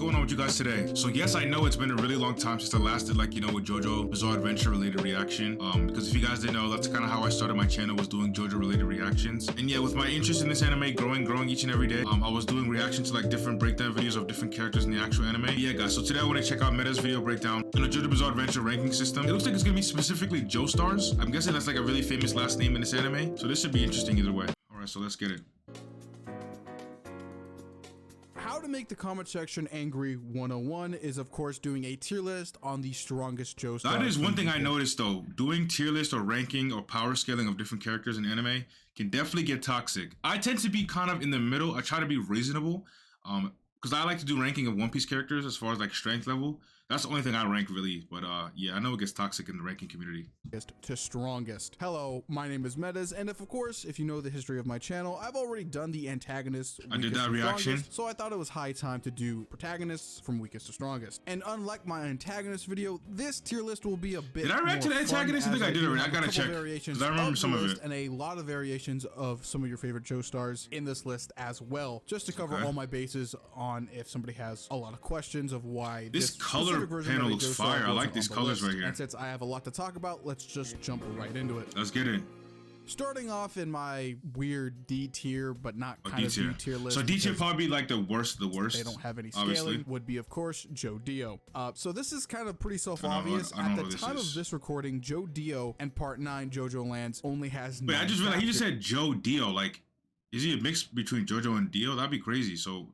going on with you guys today? So yes, I know it's been a really long time since I last did, like, you know, with Jojo Bizarre Adventure related reaction. Because if you guys didn't know, that's kind of how I started my channel, was doing Jojo related reactions. And yeah, with my interest in this anime growing each and every day, I was doing reactions to like different breakdown videos of different characters in the actual anime. Yeah guys, so today I want to check out Meta's video breakdown on the Jojo Bizarre Adventure ranking system. It looks like it's gonna be specifically Joestars. I'm guessing that's like a really famous last name in this anime, so this should be interesting either way. Alright, so let's get it. How to make the comment section angry 101 is of course doing a tier list on the strongest Joestars. That is one thing I noticed though. Doing tier list or ranking or power scaling of different characters in anime can definitely get toxic. I tend to be kind of in the middle. I try to be reasonable. Because I like to do ranking of One Piece characters as far as like strength level. That's the only thing I rank really, but yeah, I know it gets toxic in the ranking community. To strongest. Hello, my name is Metas, and of course, if you know the history of my channel, I've already done the antagonists. I did that reaction. So I thought it was high time to do protagonists from weakest to strongest. And unlike my antagonist video, this tier list will be a bit Did I react to the antagonist? I think I did already. I gotta check, because I remember some of it. And a lot of variations of some of your favorite Joestars in this list as well, just to cover all my bases on if somebody has a lot of questions of why this color panel looks fire. I like these colors right here. And since I have a lot to talk about, let's just jump right into it. Let's get it. Starting off in my weird D tier, but not kind of D tier list. So D tier probably like the worst. They don't have any scaling. Obviously. Would be of course Joe Dio. So this is kind of pretty self-obvious. At the time of this recording, Joe Dio and Part 9 Jojo Lands only has. Wait, I just realized he just said Joe Dio. Like, is he a mix between Jojo and Dio? That'd be crazy. So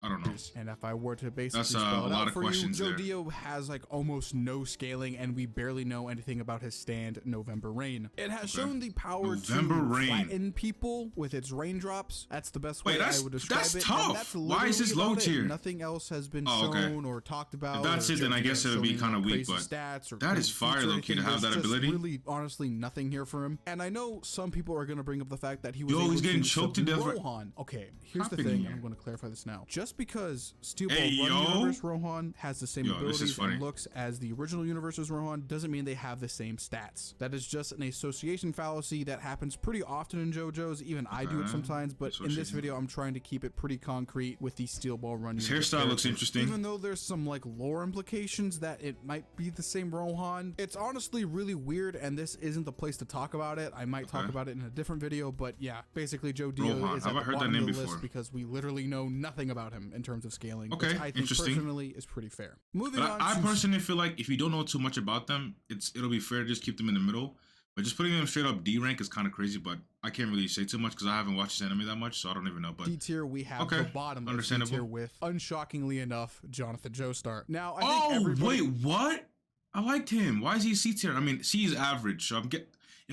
I don't know. And if I were to basically that's spell it a lot out of for questions you, there. Joe Dio has like almost no scaling, and we barely know anything about his stand November Rain. It has shown the power to flatten people with its raindrops. That's the best way I would describe it. That's tough. Why is this low tier? Nothing else has been shown or talked about. If that's it, then I guess it would be kind of weak, but stats or that is fire low-key to have that ability. Really, honestly, nothing here for him. And I know some people are going to bring up the fact that he was he's getting choked to death. Rohan. Okay, here's the thing. I'm going to clarify this now. Just because Steel Ball Universe Rohan has the same abilities and looks as the original Universe's Rohan doesn't mean they have the same stats. That is just an association fallacy that happens pretty often in JoJo's. Even I do it sometimes, but in this video I'm trying to keep it pretty concrete with the Steel Ball Run. His hairstyle looks interesting. Even though there's some like lore implications that it might be the same Rohan, it's honestly really weird, and this isn't the place to talk about it. I might talk about it in a different video, but yeah, basically Joe Dio is at the bottom of the list because we literally know nothing about him in terms of scaling. Okay, which I think personally is pretty fair. Moving on, I personally feel like if you don't know too much about them, it'll be fair to just keep them in the middle. But just putting them straight up D rank is kind of crazy. But I can't really say too much because I haven't watched this anime that much, so I don't even know. But D tier, we have the bottom of D tier with, unshockingly enough, Jonathan Joestar. Now, I think wait, what? I liked him. Why is he C tier? I mean, C is average. So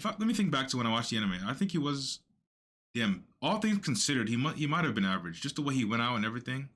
let me think back to when I watched the anime. I think he was, damn. All things considered, he might have been average. Just the way he went out and everything.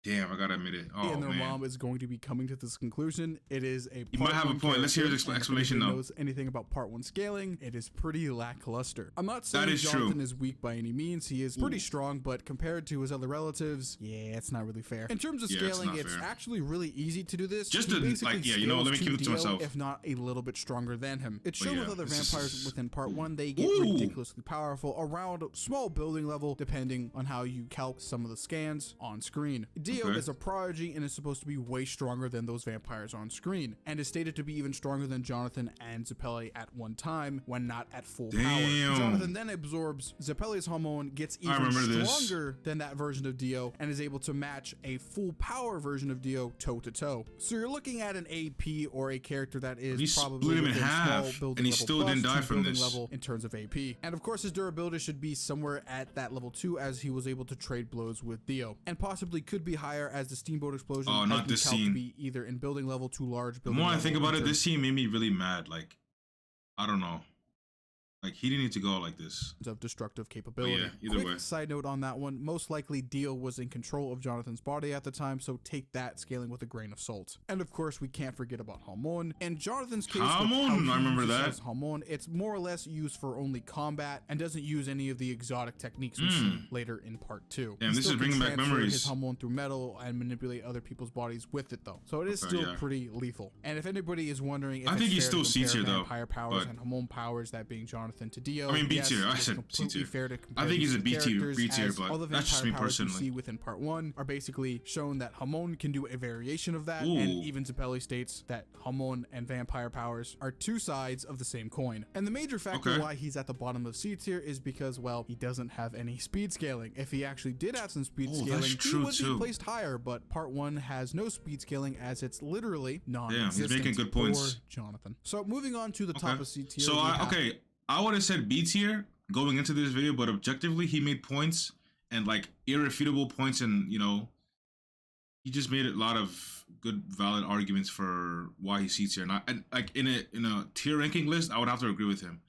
Damn, I gotta admit it. Oh, and their mom is going to be coming to this conclusion. It is a. You might have a point. Let's hear his explanation though. Knows anything about Part 1 scaling? It is pretty lackluster. I'm not saying that is Jonathan is weak by any means. He is pretty strong, but compared to his other relatives, yeah, it's not really fair. In terms of scaling, it's actually really easy to do this. Just to like, yeah, you know, let me keep it to myself. If not a little bit stronger than him. It's shown with other vampires within Part 1. They get ridiculously powerful around a small building level, depending on how you calc some of the scans on screen. Dio is a prodigy and is supposed to be way stronger than those vampires on screen, and is stated to be even stronger than Jonathan and Zeppeli at one time when not at full power. Jonathan then absorbs Zeppeli's hormone, gets even stronger than that version of Dio, and is able to match a full power version of Dio toe to toe. So you're looking at an AP or a character that is probably split him in half, and he still didn't die from this level in terms of AP. And of course his durability should be somewhere at that level 2, as he was able to trade blows with Dio, and possibly could be higher as the Steamboat Explosion. Oh, not this scene. Be either in building level too large. The more I think about it, this scene made me really mad. Like, I don't know. Like, he didn't need to go like this. Of destructive capability. Yeah, either way. Side note on that one, most likely Dio was in control of Jonathan's body at the time, so take that scaling with a grain of salt. And of course, we can't forget about Hamon. In Jonathan's case, I remember that. Hamon, it's more or less used for only combat and doesn't use any of the exotic techniques we see later in Part 2. Damn, this is bringing back memories. His Hamon through metal and manipulate other people's bodies with it, though. So it is still pretty lethal. And if anybody is wondering if I think he's still C tier though. Vampire powers and Hamon powers, that being Jonathan Jonathan to Dio. I mean B yes, tier. I it's said C completely tier. fair to compare I think he's a these B two tier, characters, but all the that's just me vampire powers we personally. see within part 1 are basically shown that Hamon can do a variation of that, Ooh. and even Zappelli states that Hamon and vampire powers are two sides of the same coin. And the major factor why he's at the bottom of C tier is because, well, he doesn't have any speed scaling. If he actually did have some speed scaling, he would be placed higher, but part 1 has no speed scaling as it's literally non-existent. Damn, he's making good points. Jonathan. So moving on to the top of C tier. So I would have said B tier going into this video, but objectively he made points and like irrefutable points, and you know, he just made a lot of good valid arguments for why he C tier. And like in a tier ranking list, I would have to agree with him.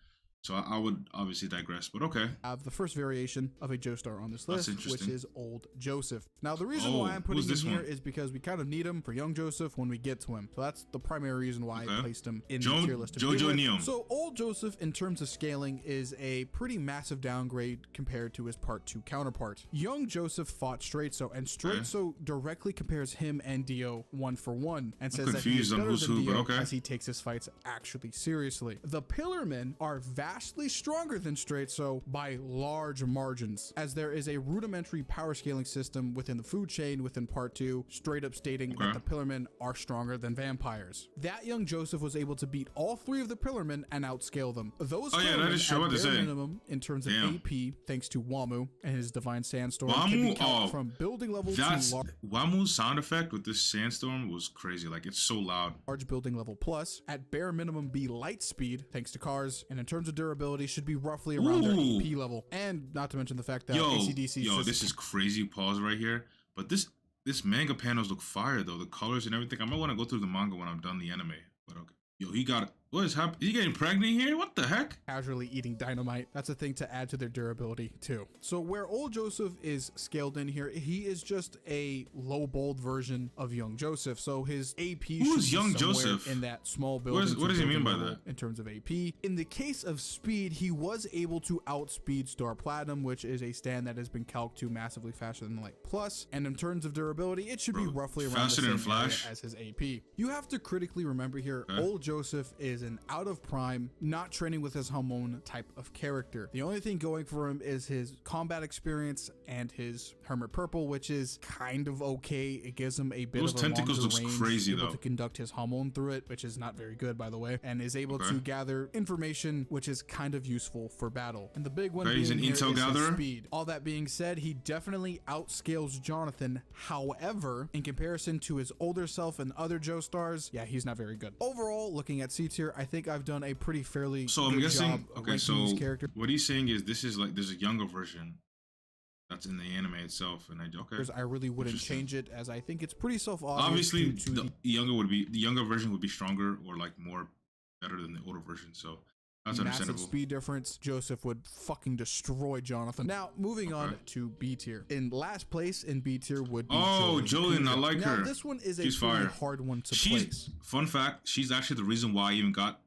So I would obviously digress, but okay. I have the first variation of a Joestar on this list, which is Old Joseph. Now, the reason why I'm putting him here is because we kind of need him for Young Joseph when we get to him. So that's the primary reason why I placed him in the tier list. Jojo Neum. So Old Joseph, in terms of scaling, is a pretty massive downgrade compared to his part 2 counterpart. Young Joseph fought Straightso, and Straightso directly compares him and Dio 1 for 1, and says that he is better than Dio as he takes his fights actually seriously. The Pillarmen are vastly stronger than Straightso by large margins, as there is a rudimentary power scaling system within the food chain within part 2, straight up stating that the Pillarmen are stronger than vampires. That Young Joseph was able to beat all 3 of the Pillarmen and outscale them. Those Pillarmen at bare minimum in terms of AP, thanks to Wamu and his Divine Sandstorm, can be counted from building level to Wamu's sound effect with this sandstorm was crazy. Like, it's so loud. Large building level plus, at bare minimum be light speed thanks to cars, and in terms of durability should be roughly around their AP level. And not to mention the fact that ACDC this is crazy. Pause right here. But this manga panels look fire though. The colors and everything. I might want to go through the manga when I'm done the anime. But okay. Yo, he got what is happening? Is he getting pregnant here? What the heck? Casually eating dynamite. That's a thing to add to their durability too. So where Old Joseph is scaled in here, he is just a low bold version of Young Joseph. So his AP Who's Young Joseph in that small building. What does he mean by that? In terms of AP, in the case of speed, he was able to outspeed Star Platinum, which is a stand that has been calced to massively faster than Light Plus. And in terms of durability, it should be roughly around the same Flash as his AP. You have to critically remember here, Old Joseph is an out of prime, not training with his Hamon type of character. The only thing going for him is his combat experience and his Hermit Purple, which is kind of okay. It gives him a bit of a tentacles longer range, crazy able to conduct his Hamon through it, which is not very good by the way, and is able to gather information, which is kind of useful for battle. And the big one being here is his speed. All that being said, he definitely outscales Jonathan. However, in comparison to his older self and other Joestars, yeah, he's not very good. Overall, looking at C tier, I think I've done a pretty fairly good job what he's saying is this is like there's a younger version that's in the anime itself, and I really wouldn't change it, as I think it's pretty self-obvious. Obviously the younger version would be stronger or like more better than the older version, so that's understandable. Massive speed difference. Joseph would fucking destroy Jonathan. Now, moving on to B tier. In last place in B tier would be Jolene. I like her. This one is a pretty hard one to place. Fun fact, she's actually the reason why I even got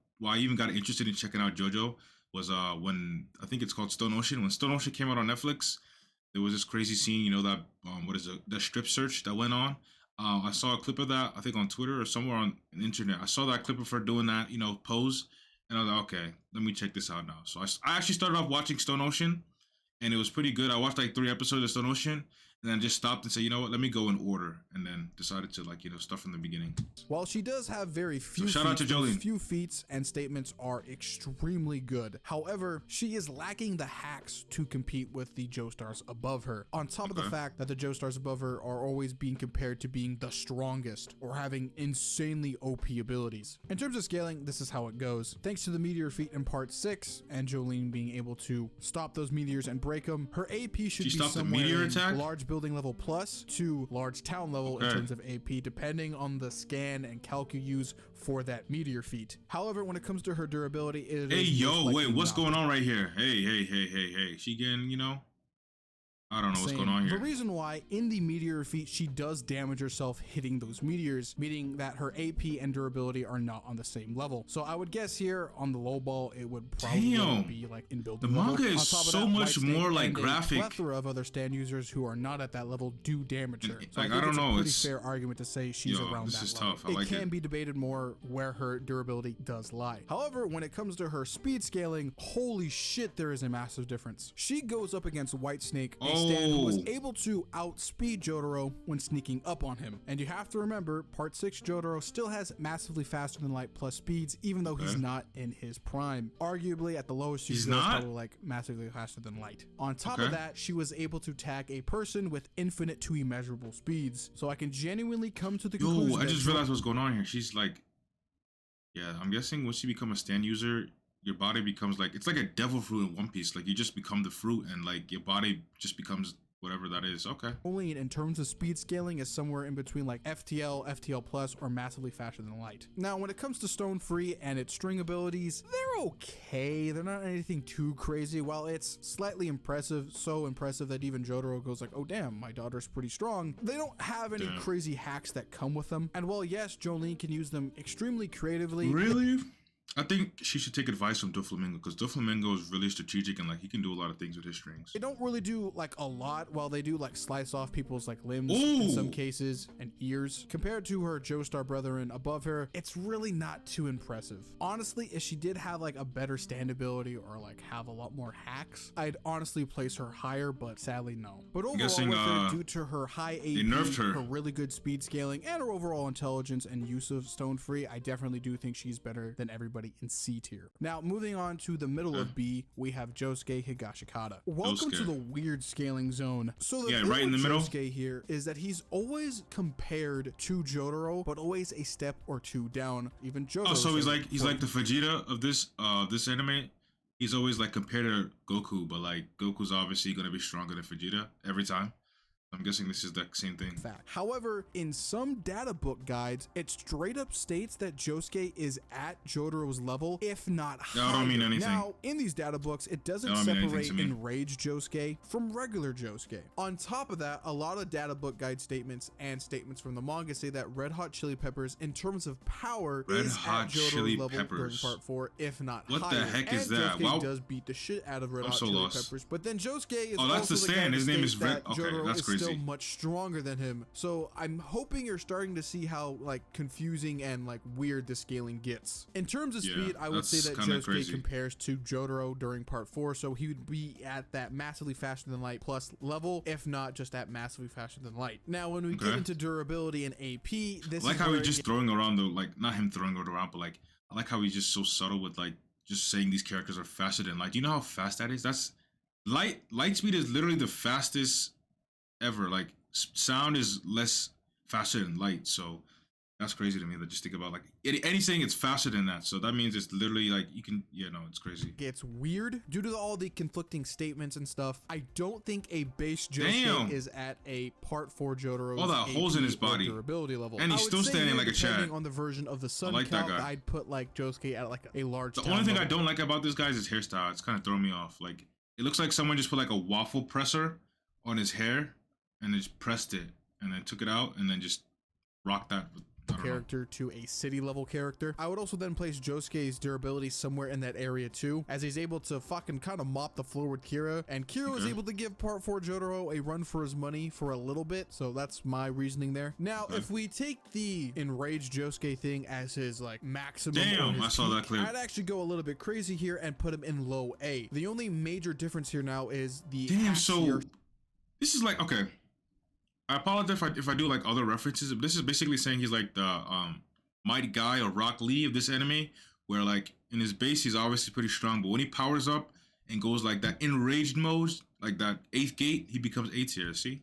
interested in checking out JoJo was when I think it's called Stone Ocean. When Stone Ocean came out on Netflix, there was this crazy scene, you know, that the strip search that went on. I saw a clip of that, I think on Twitter or somewhere on the internet. I saw that clip of her doing that, you know, pose. And I was like, okay, let me check this out now. So I actually started off watching Stone Ocean, and it was pretty good. I watched like 3 episodes of Stone Ocean, and then just stopped and said, you know what, let me go in order, and then decided to, like, you know, start from the beginning. While she does have very few shout out to Jolene. Few feats and statements are extremely good. However, she is lacking the hacks to compete with the Joestars above her. On top of the fact that the Joestars above her are always being compared to being the strongest or having insanely OP abilities. In terms of scaling, this is how it goes. Thanks to the meteor feat in part 6 and Jolene being able to stop those meteors and break them, her AP should be somewhere in large building level plus to large town level in terms of AP, depending on the scan and calc you use for that meteor feat. However, when it comes to her durability, it is wait, what's going on right here? Hey, she getting, you know, I don't know what's going on here. The reason why in the meteor feat she does damage herself hitting those meteors, meaning that her AP and durability are not on the same level. So I would guess here on the low ball it would probably be like in building. The manga is so much more like graphic. A plethora of other stand users who are not at that level do damage her. So like I don't know. It's a pretty fair argument to say she's around this that is level. tough. I like it can be debated more where her durability does lie. However, when it comes to her speed scaling, holy shit, there is a massive difference. She goes up against Whitesnake, a stand who was able to outspeed Jotaro when sneaking up on him. And you have to remember, part 6 Jotaro still has massively faster than light plus speeds, even though he's not in his prime. Arguably at the lowest, he's probably like massively faster than light. On top of that, she was able to tag a person with infinite to immeasurable speeds. So I can genuinely come to the conclusion. I just realized what's going on here. She's like, yeah, I'm guessing once you become a stand user, your body becomes like, it's like a devil fruit in One Piece. Like you just become the fruit and like your body just becomes whatever that is. Okay. Only in terms of speed scaling is somewhere in between like FTL, FTL plus, or massively faster than light. Now, when it comes to Stone Free and its string abilities, they're okay. They're not anything too crazy. While it's slightly impressive, so impressive that even Jotaro goes like, oh damn, my daughter's pretty strong. They don't have any crazy hacks that come with them. And while yes, Jolene can use them extremely creatively. Really? I think she should take advice from Doflamingo because Doflamingo is really strategic and like he can do a lot of things with his strings. They don't really do like a lot, while they do like slice off people's like limbs in some cases and ears. Compared to her Joestar brethren above her, it's really not too impressive. Honestly, if she did have like a better stand ability or like have a lot more hacks, I'd honestly place her higher, but sadly no. But overall, with her, due to her high AP, her really good speed scaling, and her overall intelligence and use of Stone Free, I definitely do think she's better than everybody in C tier. Now, moving on to the middle of B, we have Josuke Higashikata. Welcome to the weird scaling zone. So the right in the middle Josuke here is that he's always compared to Jotaro, but always a step or two down. Even Jojo. Oh, so he's like the Vegeta of this anime. He's always like compared to Goku, but like Goku's obviously gonna be stronger than Vegeta every time. I'm guessing this is the same thing. However, in some data book guides, it straight up states that Josuke is at Jotaro's level, if not higher. I don't mean anything. Now, in these data books, it doesn't separate enraged Josuke from regular Josuke. On top of that, a lot of data book guide statements and statements from the manga say that Red Hot Chili Peppers, in terms of power, is at Jotaro's level during part 4, if not higher. What the heck is that? Josuke does beat the shit out of Red Hot Chili Peppers, but then Josuke is that's the stand. His name is Red. Okay, that's crazy. Still much stronger than him. So I'm hoping you're starting to see how like confusing and like weird the scaling gets. In terms of speed, I would say that Josuke compares to Jotaro during part 4, so he would be at that massively faster than light plus level, if not just at massively faster than light. Now when we get into durability and AP, this I like how he's just throwing around the, like, not him throwing it around, but like I like how he's just so subtle with like just saying these characters are faster than light. Do you know how fast that is? That's light speed is literally the fastest ever. Like sound is less faster than light, so that's crazy to me. That just think about like anything, it's faster than that, so that means it's literally like you can, it's crazy. It's weird due to all the conflicting statements and stuff. I don't think a base Josuke is at a part 4 Jotaro. All that holes in his body, durability level, and he's still standing like a Chad. On the version of the sun count, I'd put like Josuke at like a large. The only thing I don't like about this guy's is hairstyle. It's kind of throwing me off. Like it looks like someone just put like a waffle presser on his hair and then just pressed it and then took it out and then just rocked that with character to a city level character. I would also then place Josuke's durability somewhere in that area too, as he's able to fucking kind of mop the floor with Kira, and Kira was able to give part 4 Jotaro a run for his money for a little bit, so that's my reasoning there. Now, if we take the enraged Josuke thing as his like maximum, I saw that clip. I'd actually go a little bit crazy here and put him in low A. The only major difference here now is the so this is like, okay, I apologize if I do like other references. This is basically saying he's like the Mighty Guy or Rock Lee of this anime, where like in his base he's obviously pretty strong, but when he powers up and goes like that enraged mode, like that 8th gate, he becomes 8th tier. See,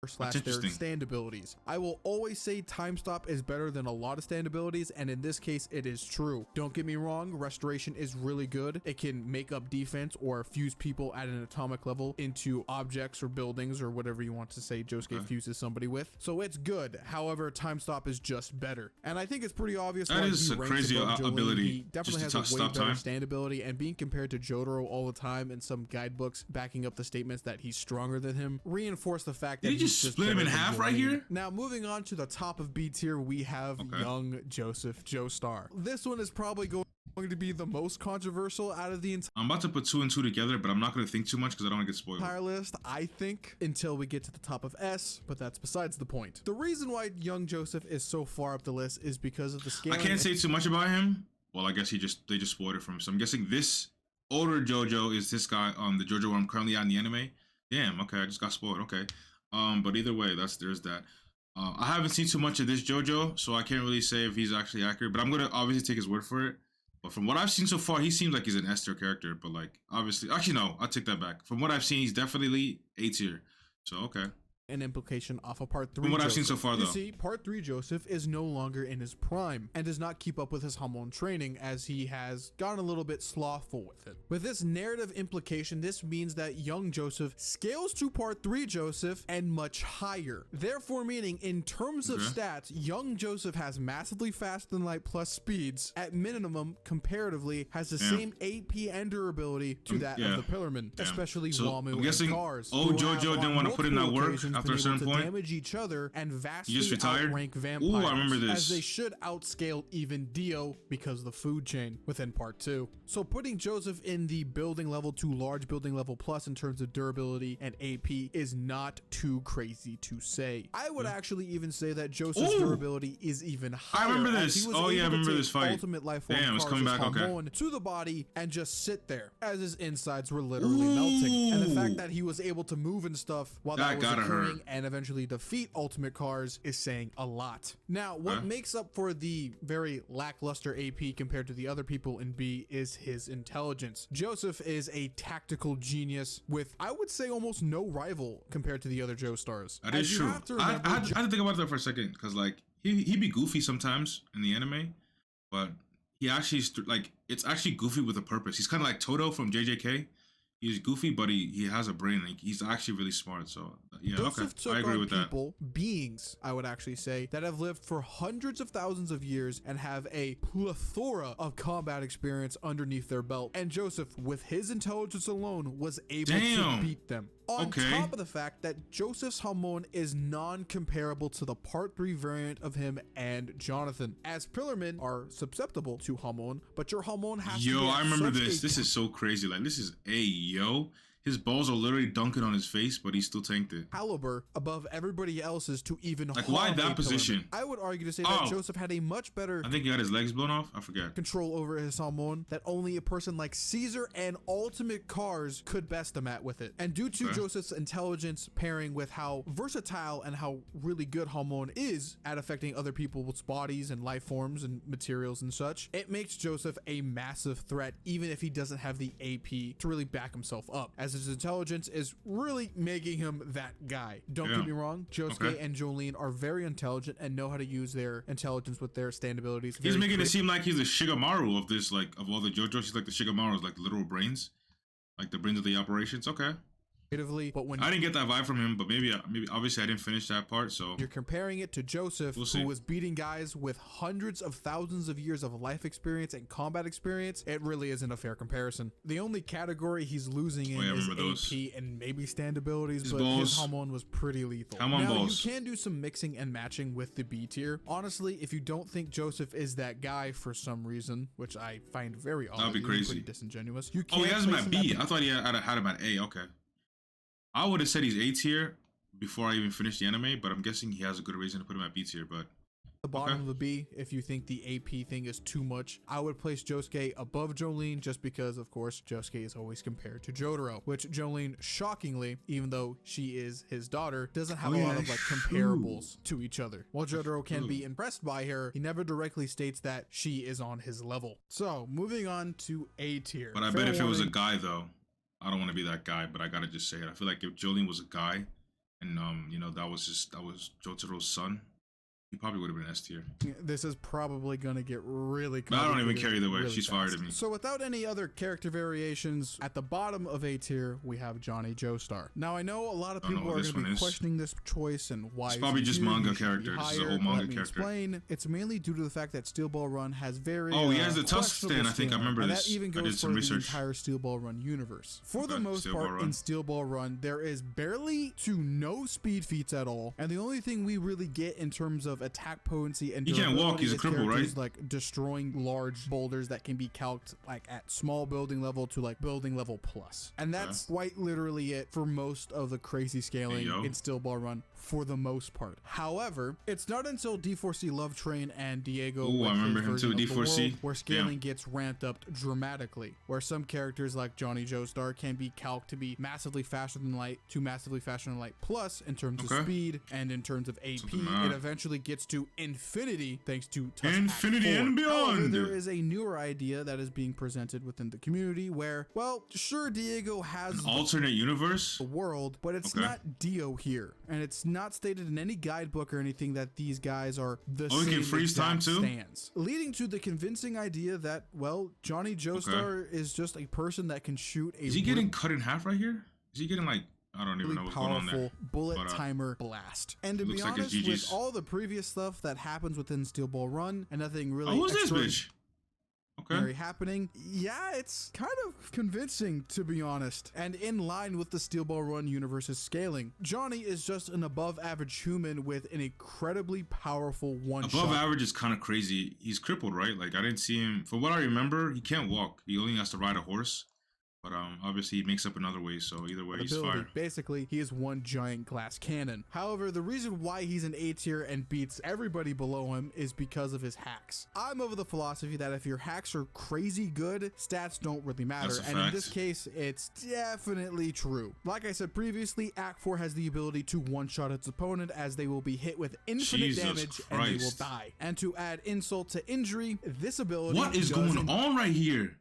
slash their stand abilities. I will always say time stop is better than a lot of stand abilities, and in this case it is true. Don't get me wrong, restoration is really good. It can make up defense or fuse people at an atomic level into objects or buildings or whatever you want to say Josuke fuses somebody with, so it's good. However, time stop is just better, and I think it's pretty obvious that is a crazy ability. He definitely has a way better stand ability, and being compared to Jotaro all the time in some guidebooks backing up the statements that he's stronger than him reinforce the fact that he just split him in half right here. Now moving on to the top of B tier, we have young Joseph Joestar. This one is probably going to be the most controversial out of the entire I'm about to put 2 and 2 together, but I'm not going to think too much because I don't want to get spoiled. Entire list, I think, until we get to the top of S, but that's besides the point. The reason why young Joseph is so far up the list is because of the scaling. I can't say too much about him. Well, I guess they just spoiled it from him. So I'm guessing this older Jojo is this guy on the Jojo where I'm currently at in the anime. Damn, okay, I just got spoiled. Okay. But either way, there's that. I haven't seen too much of this Jojo, so I can't really say if he's actually accurate, but I'm gonna obviously take his word for it. But from what I've seen so far, he seems like he's an S tier character, but like obviously, actually no, I'll take that back. From what I've seen, he's definitely A tier. So okay. An implication off of part 3. From what I've seen so far, though. You see, part 3 Joseph is no longer in his prime and does not keep up with his hormone training, as he has gotten a little bit slothful with it. With this narrative implication, this means that young Joseph scales to part 3 Joseph and much higher. Therefore meaning, in terms of stats, young Joseph has massively faster than light plus speeds, at minimum, comparatively, has the same AP and durability to that of the Pillarman, especially Wamu and Cars. Old Jojo didn't want to put in that work after a certain point. Damage each other and vastly outrank vampires. Ooh, I remember this. As they should outscale even Dio because of the food chain within part 2. So putting Joseph in the building level to large building level plus in terms of durability and AP is not too crazy to say. I would actually even say that Joseph's durability is even higher. I remember this. Oh yeah, I remember this fight. Ultimate life form Damn, it's coming back. Okay. To the body and just sit there as his insides were literally melting. And the fact that he was able to move and stuff while that was occurring and eventually defeat ultimate Cars is saying a lot. Now, what makes up for the very lackluster AP compared to the other people in B is his intelligence. Joseph is a tactical genius with, I would say, almost no rival compared to the other Joestars. That is true. I had to think about that for a second, because like he'd be goofy sometimes in the anime, but he actually like it's actually goofy with a purpose. He's kind of like Toto from JJK. He's goofy, but he has a brain. Like, he's actually really smart. So yeah, Joseph okay, I agree with that. Beings, I would actually say, that have lived for hundreds of thousands of years and have a plethora of combat experience underneath their belt. And Joseph, with his intelligence alone, was able to beat them. On top of the fact that Joseph's hormone is non-comparable to the part 3 variant of him and Jonathan, as Pillarmen are susceptible to hormone, but your hormone has to be I remember this. This is so crazy. Like, this is his balls are literally dunking on his face, but he still tanked it. Caliber above everybody else's to even like, why that position? I would argue to say that Joseph had a much better, I think he got his legs blown off. I forget. Control over his hormone that only a person like Caesar and Ultimate Cars could best him at with it. And due to Joseph's intelligence pairing with how versatile and how really good hormone is at affecting other people's bodies and life forms and materials and such, it makes Joseph a massive threat, even if he doesn't have the AP to really back himself up, as his intelligence is really making him that guy. Don't get me wrong, Josuke and Jolene are very intelligent and know how to use their intelligence with their stand abilities. He's making it seem like he's the Shigemaru of this, like, of all the JoJos. He's like the Shigemaru's, like, literal brains, like the brains of the operations. Okay. But when I didn't get that vibe from him, but maybe obviously I didn't finish that part, so you're comparing it to Joseph, who was beating guys with hundreds of thousands of years of life experience and combat experience. It really isn't a fair comparison. The only category he's losing in is AP and maybe stand abilities, but his hormone was pretty lethal. Now you can do some mixing and matching with the B tier. Honestly, if you don't think Joseph is that guy for some reason, which I find very odd, that'd be crazy, pretty disingenuous. You he has him at B. I thought he had him at A. Okay. I would have said he's A tier before I even finished the anime, but I'm guessing he has a good reason to put him at B tier. But the bottom of the B, if you think the AP thing is too much, I would place Josuke above Jolene, just because, of course, Josuke is always compared to Jotaro, which Jolene, shockingly, even though she is his daughter, doesn't have a lot of like comparables to each other. While Jotaro can be impressed by her, he never directly states that she is on his level. So moving on to A tier. But I bet if it was a guy though, I don't want to be that guy, but I gotta just say it. I feel like if Jolene was a guy and you know, that was Jotaro's son, he probably would have been S tier. This is probably going to get really complicated. I don't even care either way. She's fired at me. So without any other character variations, at the bottom of A tier, we have Johnny Joestar. Now, I know a lot of people are going to be questioning this choice and why it's probably just manga character. This is a whole manga character. Explain. It's mainly due to the fact that Steel Ball Run has very he has the Tusk stand. I think I remember this. That even goes for the entire Steel Ball Run universe. For the most part, in Steel Ball Run, there is barely to no speed feats at all, and the only thing we really get in terms of attack potency and he can't walk. He's a cripple, right? Like destroying large boulders that can be calced like at small building level to like building level plus, and that's quite literally it for most of the crazy scaling in Steel Ball Run. For the most part. However, it's not until D4C Love Train and Diego I remember him too, D4C, where scaling gets ramped up dramatically, where some characters like Johnny Joestar can be calced to be massively faster than light to massively faster than light plus in terms of speed and in terms of AP. It eventually gets to infinity thanks to Tusk Infinity and beyond. However, there is a newer idea that is being presented within the community where, well, sure, Diego has an alternate universe world, but it's not Dio here, and it's not stated in any guidebook or anything that these guys are the same can freeze time too? Stands, leading to the convincing idea that, well, Johnny Joestar is just a person that can shoot a is he getting cut in half right here? Is he getting like, I don't even know what's going on there. Bullet timer blast. And to be honest, with all the previous stuff that happens within Steel Ball Run and nothing really who's this bitch? Happening. Yeah, it's kind of convincing, to be honest, and in line with the Steel Ball Run universe's scaling. Johnny is just an above average human with an incredibly powerful one-shot. Above average is kind of crazy. He's crippled, right? Like, I didn't see him. From what I remember, he can't walk. He only has to ride a horse. But obviously he makes up in other ways, so either way he's fire. Basically, he is one giant glass cannon. However, the reason why he's an A tier and beats everybody below him is because of his hacks. I'm of the philosophy that if your hacks are crazy good, stats don't really matter. And in this case, it's definitely true. Like I said previously, Act 4 has the ability to one-shot its opponent as they will be hit with infinite damage and they will die. And to add insult to injury, this ability What is going on right here?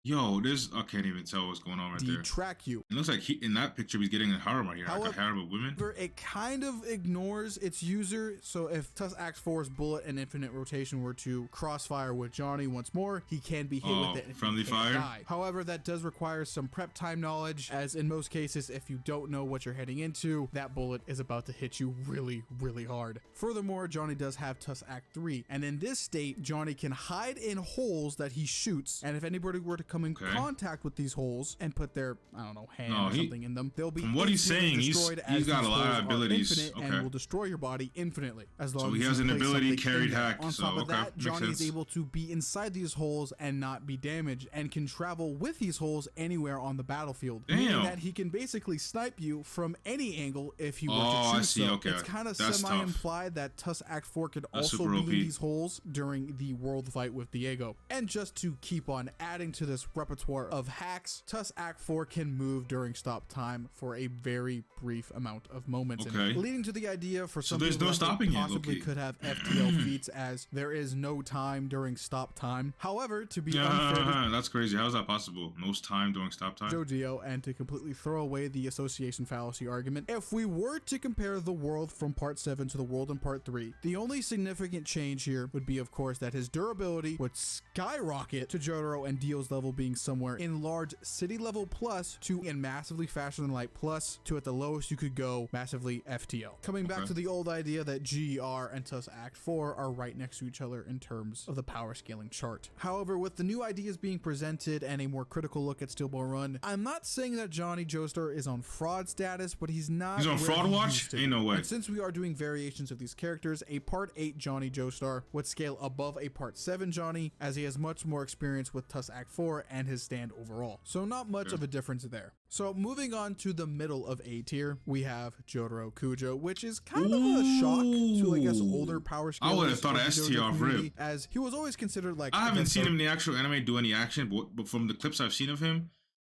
Yo, I can't even tell what's going on right there. Track you. It looks like in that picture he's getting a harem right here, like a harem of women. It kind of ignores its user, so if Tusk Act 4's bullet and infinite rotation were to crossfire with Johnny once more, he can be hit with it and friendly fire. Die. However, that does require some prep time knowledge, as in most cases, if you don't know what you're heading into, that bullet is about to hit you really, really hard. Furthermore, Johnny does have Tusk Act 3, and in this state, Johnny can hide in holes that he shoots, and if anybody were to come in contact with these holes and put their, I don't know, hand or something in them, they'll be from what he's saying, he's got a lot of abilities and will destroy your body infinitely as long as he has an ability carried hack. On top of that, Johnny is able to be inside these holes and not be damaged and can travel with these holes anywhere on the battlefield, meaning that he can basically snipe you from any angle if he were to choose so. It's kind of semi-implied that Tusk Act 4 could also be in these holes during the world fight with Diego. And just to keep on adding to this repertoire of hacks, Tusk Act 4 can move during stop time for a very brief amount of moments, leading to the idea for some people that possibly could have FTL feats as there is no time during stop time. However, to be unfair, that's crazy. How is that possible? No time during stop time? Jojo, and to completely throw away the association fallacy argument, if we were to compare the world from part 7 to the world in part 3, the only significant change here would be, of course, that his durability would skyrocket to Jotaro and Dio's level being somewhere in large city level plus to in massively faster than light plus to at the lowest you could go massively FTL. Coming back to the old idea that GR and Tusk Act 4 are right next to each other in terms of the power scaling chart. However, with the new ideas being presented and a more critical look at Steel Ball Run, I'm not saying that Johnny Joestar is on fraud status, but he's not. He's on fraud watch? Ain't no way. And since we are doing variations of these characters, a part 8 Johnny Joestar would scale above a part 7 Johnny, as he has much more experience with Tusk Act 4 and his stand overall. So not much of a difference there. So moving on to the middle of A tier, we have Jotaro Kujo, which is kind of a shock to, I guess, older power scalers. I would have thought S tier off rip, as he was always considered like. I haven't seen him in the actual anime do any action, but from the clips I've seen of him,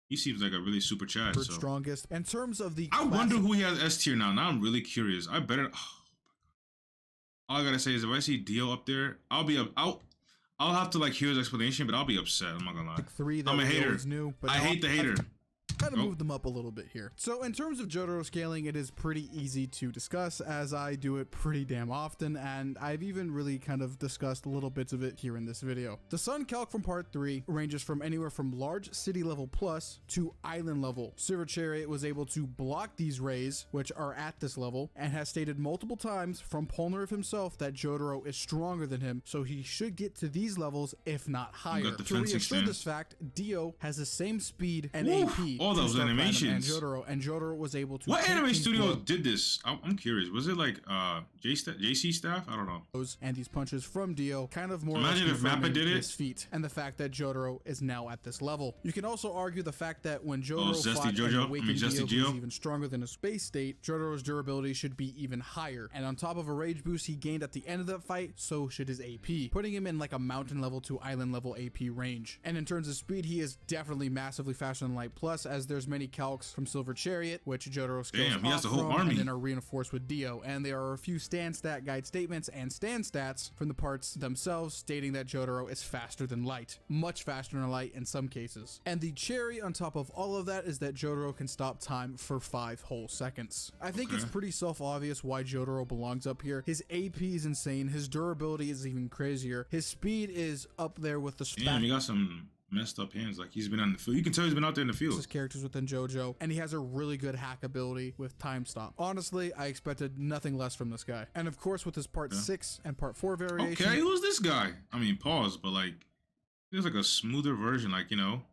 he seems like a really super Chad. So. Strongest in terms of the. I wonder who he has S tier now. Now I'm really curious. I better. All I gotta say is if I see Dio up there, I'll be up. I'll have to like hear his explanation, but I'll be upset. I'm not gonna lie. Like 3 I'm a hater. New, but I hate the hater. kind of move them up a little bit here. So in terms of Jotaro scaling, it is pretty easy to discuss, as I do it pretty damn often, and I've even really kind of discussed little bits of it here in this video. The Sun calc from part 3 ranges from anywhere from large city level plus to island level. Silver Chariot was able to block these rays, which are at this level, and has stated multiple times from Polnareff himself that Jotaro is stronger than him, so he should get to these levels, if not higher. To reassure this fact, Dio has the same speed and AP. All those animations. And Jotaro was able to. What anime studio did this? I'm curious. Was it like JC staff? I don't know. And these punches from Dio kind of more. Imagine if Mappa did it. His feet, and the fact that Jotaro is now at this level. You can also argue the fact that when Jotaro fought Jojo, an awakened Dio, who's even stronger than a space state, Jotaro's durability should be even higher. And on top of a rage boost he gained at the end of that fight, so should his AP, putting him in like a mountain level to island level AP range. And in terms of speed, he is definitely massively faster than Light Plus, as there's many calcs from Silver Chariot, which Jotaro scales he has the whole army, and then are reinforced with Dio. And there are a few stand stat guide statements and stand stats from the parts themselves stating that Jotaro is faster than Light, much faster than Light in some cases. And the cherry on top of all of that is that Jotaro can stop time for 5 whole seconds. I think it's pretty self-obvious why Jotaro belongs up here. His AP is insane, his durability is even crazier, his speed is up there with the Damn, he got some messed up hands. Like, he's been on the field. You can tell he's been out there in the field. His characters within JoJo, and he has a really good hack ability with time stop. Honestly, I expected nothing less from this guy. And of course, with his part 6 and part 4 variation. Okay, who's this guy? I mean, pause, but like, there's like a smoother version, like, you know,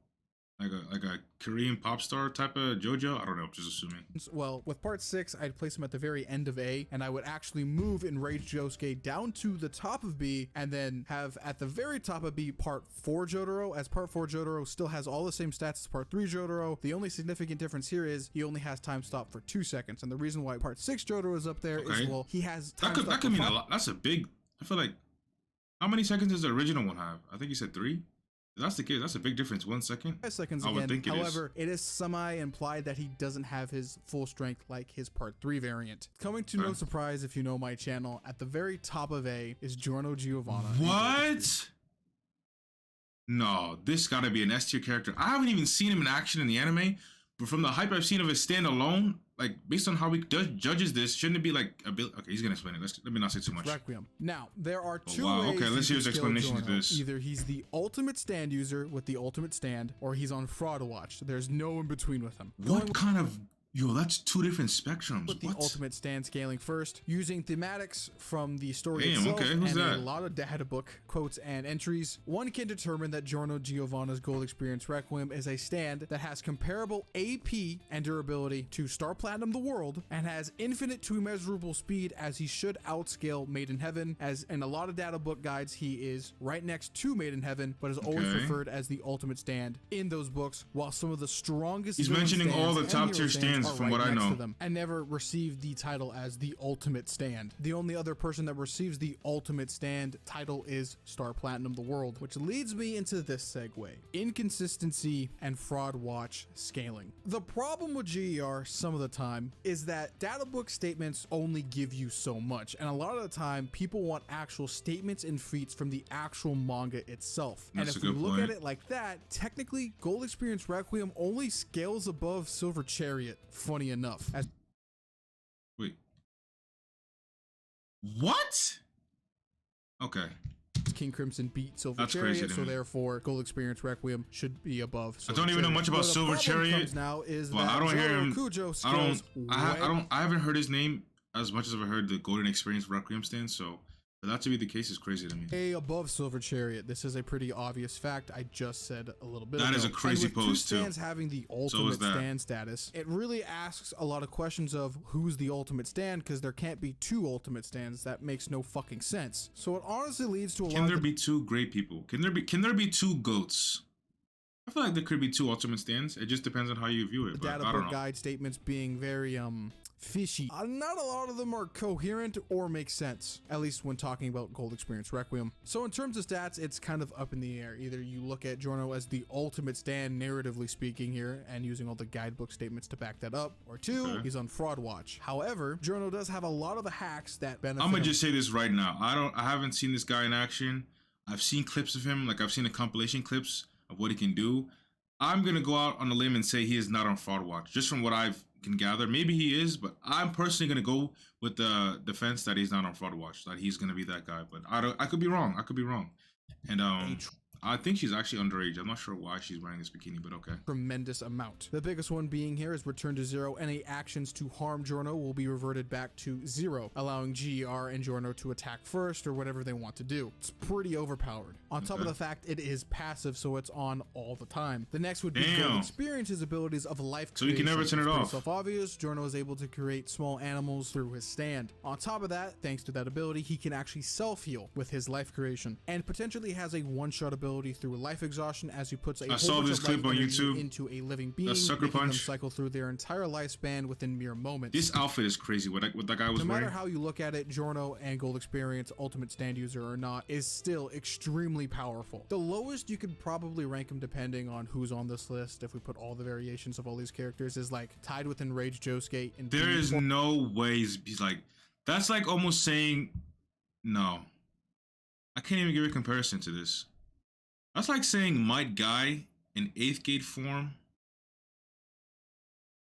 like a Korean pop star type of JoJo. I don't know, I'm just assuming. Well, with part 6, I'd place him at the very end of A, and I would actually move Enraged Josuke down to the top of B, and then have at the very top of B part 4 Jotaro, as part 4 Jotaro still has all the same stats as part 3 Jotaro. The only significant difference here is he only has time stop for 2 seconds, and the reason why part 6 Jotaro is up there is, well, he has time stop. That could mean a lot. That's a big, I feel like, how many seconds does the original one have? I think you said 3. If that's the case, that's a big difference. 1 second. 5 seconds I would again. think it However, it is semi-implied that he doesn't have his full strength like his part 3 variant. Coming to no surprise if you know my channel, at the very top of A is Giorno Giovanna. What? No, this gotta be an S tier character. I haven't even seen him in action in the anime, but from the hype I've seen of his standalone, like, based on how he judges this, shouldn't it be like a bit? Okay, he's gonna explain it. Let me not say too much. Requiem. Now, there are two ways. Okay, let's hear his explanation Giorno. to this. Either he's the ultimate stand user with the ultimate stand, or he's on fraud watch. There's no in between with him. What kind of... Yo, that's 2 different spectrums. With the ultimate stand scaling first, using thematics from the story itself and a lot of data book quotes and entries, one can determine that Giorno Giovanna's Gold Experience Requiem is a stand that has comparable AP and durability to Star Platinum the World, and has infinite to immeasurable speed, as he should outscale Maiden Heaven, as in a lot of data book guides he is right next to Maiden Heaven, but is always referred as the ultimate stand in those books, while some of the strongest... He's mentioning all the top tier stands from what I know. Them, and never received the title as the ultimate stand. The only other person that receives the ultimate stand title is Star Platinum the World, which leads me into this segue: inconsistency and fraud watch scaling. The problem with GER some of the time is that data book statements only give you so much, and a lot of the time people want actual statements and feats from the actual manga itself. And if we look at it like that, technically Gold Experience Requiem only scales above Silver Chariot, funny enough. Wait. What? Okay. King Crimson beat Silver Chariot, so therefore Gold Experience Requiem should be above Silver I don't even know much about Silver Chariot. Now is well, that I don't hear him. Kujo I haven't heard his name as much as I've heard the Golden Experience Requiem stand, so for that to be the case is crazy to me. A above Silver Chariot. This is a pretty obvious fact. I just said a little bit ago. That is a crazy pose too. Stands having the ultimate stand status, it really asks a lot of questions of who's the ultimate stand, because there can't be 2 ultimate stands. That makes no fucking sense. So it honestly leads to a lot. Can there be 2 great people? Can there be 2 goats? I feel like there could be 2 ultimate stands. It just depends on how you view it. The data book guide statements being very fishy. Not a lot of them are coherent or make sense, at least when talking about Gold Experience Requiem. So in terms of stats, it's kind of up in the air. Either you look at Giorno as the ultimate stand, narratively speaking here, and using all the guidebook statements to back that up, or 2, he's on fraud watch. However, Giorno does have a lot of the hacks that benefit I'm gonna just say this right now. I haven't seen this guy in action. I've seen clips of him, like I've seen the compilation clips of what he can do. I'm gonna go out on a limb and say he is not on Fraud Watch, just from what I can gather. Maybe he is, but I'm personally gonna go with the defense that he's not on Fraud Watch, that he's gonna be that guy. But I could be wrong. I could be wrong. And I think she's actually underage. I'm not sure why she's wearing this bikini, but okay. Tremendous amount. The biggest one being here is return to 0. Any actions to harm Giorno will be reverted back to 0, allowing GER and Giorno to attack first or whatever they want to do. It's pretty overpowered. On top of the fact it is passive, so it's on all the time. The next would be to experience his abilities of life creation. So you can never turn it off. Self-obvious, Giorno is able to create small animals through his stand. On top of that, thanks to that ability, he can actually self-heal with his life creation, and potentially has a one-shot ability through life exhaustion as he puts a I saw this clip on YouTube into a living being, sucker making them punch. cycle through their entire lifespan within mere moments. This outfit is crazy. What that guy was wearing. No matter how you look at it, Giorno and Gold Experience, Ultimate Stand User or not, is still extremely powerful. The lowest you could probably rank him, depending on who's on this list, if we put all the variations of all these characters, is like tied with Enraged Josuke. And there is no way he's like, that's like almost saying, no. I can't even give a comparison to this. That's like saying Might Guy in 8th Gate form.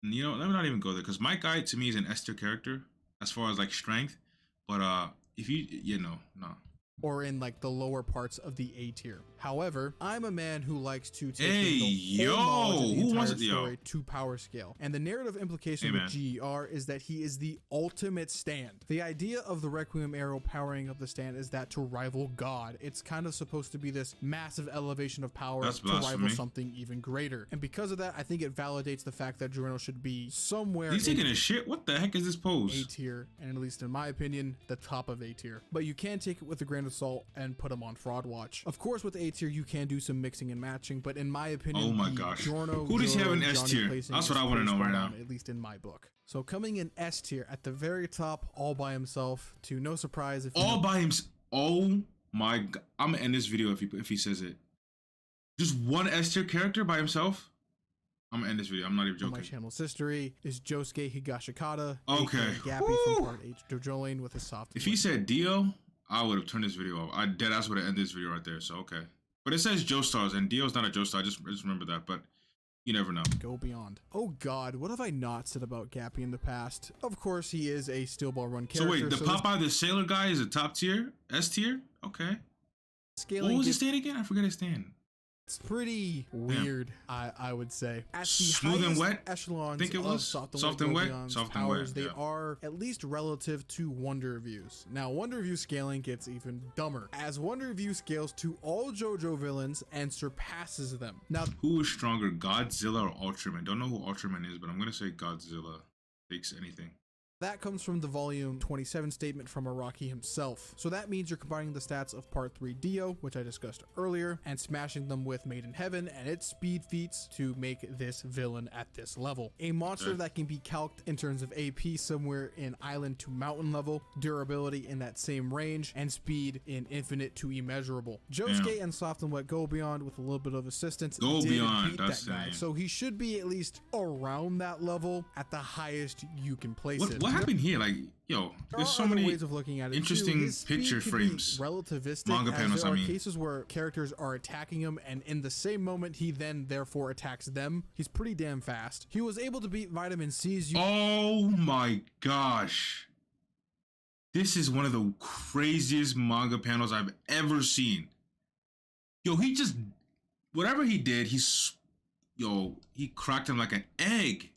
You know, let me not even go there, because Might Guy to me is an S tier character as far as like strength. But if you know, no. Or in like the lower parts of the A tier. However, I'm a man who likes to take the who was it, story to power scale. And the narrative implication with GER is that he is the ultimate stand. The idea of the Requiem arrow powering up the stand is that to rival God. It's kind of supposed to be this massive elevation of power to rival something even greater. And because of that, I think it validates the fact that Giorno should be somewhere. He's taking a shit. What the heck is this pose? A tier, and at least in my opinion, the top of A tier. But you can take it with a grain of salt and put him on Fraud Watch. Of course, with A tier, you can do some mixing and matching, but in my opinion, oh my gosh, Giorno, who does he have in S tier? That's what I want to know right now. At least in my book. So coming in S tier at the very top, all by himself, to no surprise. If all by himself. Oh my god, I'm gonna end this video if he says it. Just one S tier character by himself. I'm gonna end this video. I'm not even joking. My channel's history is Josuke Higashikata. Okay. Gappy from Part H. Jojo with his soft. If he said Dio, I would have turned this video off. I dead ass would have ended this video right there. So okay. But it says Joestars, and Dio's not a Joestar. I just remember that, but you never know. Go beyond. Oh god, what have I not said about Gappy in the past? Of course, he is a Steel Ball Run character. So wait, the Popeye the Sailor guy is a top tier? S tier? Okay. Scaling what was his stand again? I forget his stand. It's pretty weird, I would say. At the Smooth and wet echelons, I think it was soft and wet. Powers, they are at least relative to Wonder Views. Now, Wonder View scaling gets even dumber, as Wonder View scales to all JoJo villains and surpasses them. Now, who is stronger, Godzilla or Ultraman? Don't know who Ultraman is, but I'm gonna say Godzilla. Takes anything. That comes from the volume 27 statement from Araki himself. So that means you're combining the stats of part 3 Dio, which I discussed earlier, and smashing them with Made in Heaven and its speed feats to make this villain at this level. A monster that can be calced in terms of AP somewhere in island to mountain level, durability in that same range, and speed in infinite to immeasurable. Josuke and Soft and Wet Go Beyond with a little bit of assistance Go Beyond, that's that guy. So he should be at least around that level at the highest you can place it. What happened here? Like, yo, there's so many ways of looking at it. Interesting picture frames. Relativistic. Manga panels, there are cases where characters are attacking him, and in the same moment he then therefore attacks them. He's pretty damn fast. He was able to beat Vitamin C's. Oh my gosh. This is one of the craziest manga panels I've ever seen. Yo, he just, whatever he did, he cracked him like an egg.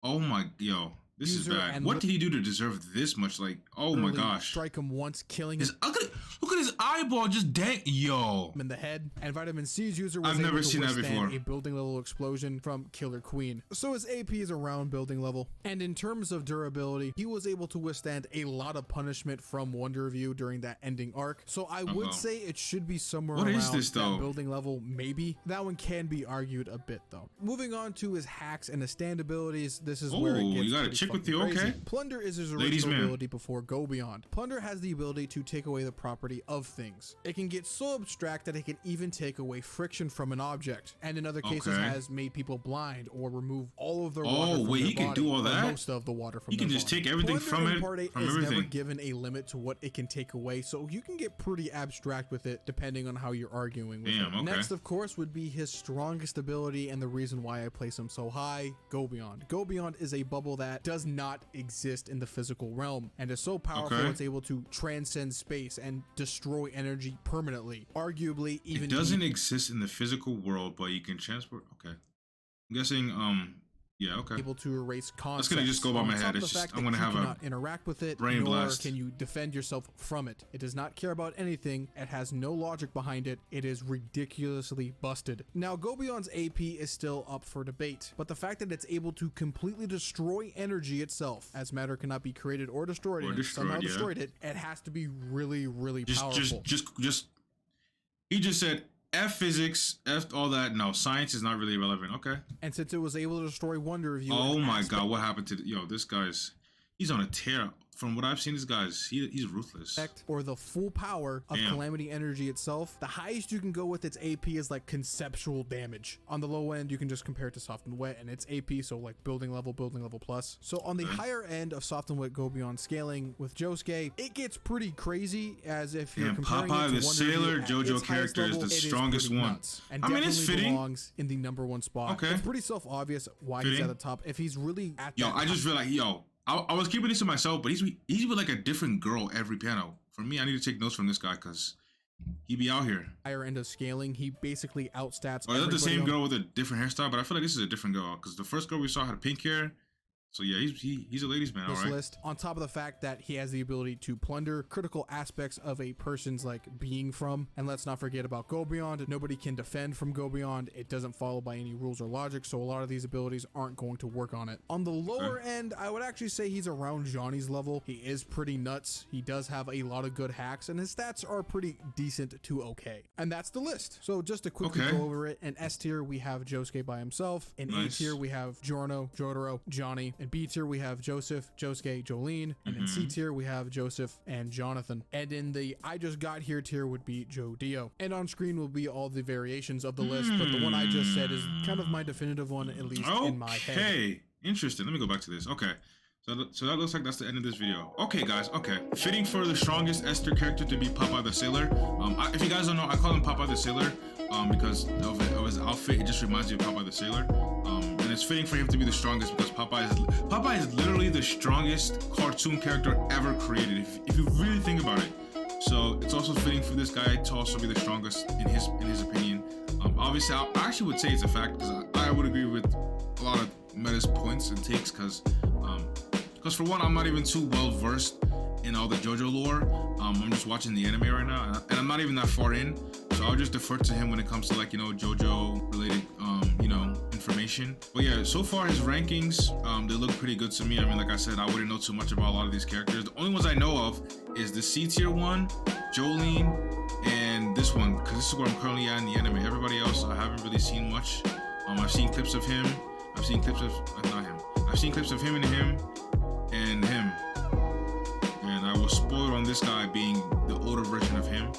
Oh my, yo. This is bad. What did he do to deserve this much? Like, oh my gosh. Strike him once, killing his look at his eyeball just dang. Yo. In the head. And Vitamin C's user was I've never seen that before. A building level explosion from Killer Queen. So his AP is around building level. And in terms of durability, he was able to withstand a lot of punishment from Wonder Review during that ending arc. So I would say it should be somewhere around that building level, maybe. That one can be argued a bit though. Moving on to his hacks and his stand abilities, this is where it gets you got a chick with you, okay? Plunder is his original ability before Go Beyond. Plunder has the ability to take away the property property of things. It can get so abstract that it can even take away friction from an object, and in other cases has made people blind or remove all of their water from wait, their he can body, do all that? most of the water from he can their just body. take everything from it, from everything. Never given a limit to what it can take away, so you can get pretty abstract with it depending on how you're arguing with it. Next, of course, would be his strongest ability and the reason why I place him so high, Go Beyond. Go Beyond is a bubble that does not exist in the physical realm and is so powerful it's able to transcend space and destroy energy permanently. Arguably, even it doesn't exist in the physical world, but you can transport. Okay, I'm guessing. Yeah, okay. Able to erase concepts. That's gonna just go by my head. It's just I'm gonna have a interact with it, brain blast. Can you defend yourself from it? It does not care about anything. It has no logic behind it. It is ridiculously busted. Now, Go Beyond's AP is still up for debate, but the fact that it's able to completely destroy energy itself, as matter cannot be created or destroyed, somehow destroyed it, it has to be really, really powerful. Just. He just said F physics, F all that. No, science is not really relevant. Okay. And since it was able to destroy one review. Oh my God, what happened to this guy's? He's on a tear. From what I've seen, this guy's he's ruthless. Or the full power of Calamity Energy itself. The highest you can go with its AP is like conceptual damage. On the low end, you can just compare it to Soft and Wet and its AP, so like building level plus. So on the higher end of Soft and Wet Go Beyond scaling with Josuke, it gets pretty crazy, as if you're comparing Popeye it to the Sailor JoJo character is the strongest one. And I mean, it's fitting. Belongs in the #1 spot. Okay. It's pretty self-obvious why he's at the top. If he's really at that I just realized, I was keeping this to myself, but he's with like a different girl every panel. For me, I need to take notes from this guy because he be out here. Higher end of scaling, he basically outstats. Or is that the same girl with a different hairstyle? But I feel like this is a different girl because the first girl we saw had pink hair. So yeah, he's a ladies man, all right. List, on top of the fact that he has the ability to plunder critical aspects of a person's like being from, and let's not forget about Go Beyond. Nobody can defend from Go Beyond. It doesn't follow by any rules or logic, so a lot of these abilities aren't going to work on it. On the lower end, I would actually say he's around Johnny's level. He is pretty nuts. He does have a lot of good hacks, and his stats are pretty decent to okay. And that's the list. So just to quickly go over it, in S tier we have Josuke by himself. In A tier we have GIORNO, Jotaro, Johnny. In B tier we have Joseph, Josuke, Jolene, and in C tier we have Joseph and Jonathan. And in the I just got here tier would be Joe Dio. And on screen will be all the variations of the list, but the one I just said is kind of my definitive one, at least in my head. Okay, interesting. Let me go back to this. Okay. So that looks like that's the end of this video. Okay, guys. Okay. Fitting for the strongest S tier character to be Popeye the Sailor. If you guys don't know, I call him Popeye the Sailor because of his outfit. It just reminds me of Popeye the Sailor. And it's fitting for him to be the strongest because Popeye is literally the strongest cartoon character ever created. If you really think about it. So it's also fitting for this guy to also be the strongest in his opinion. Obviously, I actually would say it's a fact because I would agree with a lot of Meta's points and takes because for one, I'm not even too well versed in all the JoJo lore. I'm just watching the anime right now, and I'm not even that far in, so I'll just defer to him when it comes to like JoJo related information. But yeah, so far his rankings they look pretty good to me. I mean, like I said, I wouldn't know too much about a lot of these characters. The only ones I know of is the C tier one, Jolene, and this one because this is where I'm currently at in the anime. Everybody else I haven't really seen much. I've seen clips of him. I've seen clips of not him. I've seen clips of him and him. And I was spoiled on this guy being the older version of him,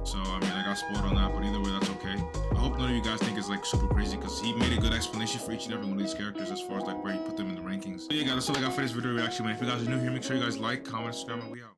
so I mean I got spoiled on that, but either way that's okay. I hope none of you guys think it's like super crazy because he made a good explanation for each and every one of these characters as far as like where he put them in the rankings. So yeah guys, that's all I got for this video reaction, man. If you guys are new here, make sure you guys like, comment, subscribe, and we out.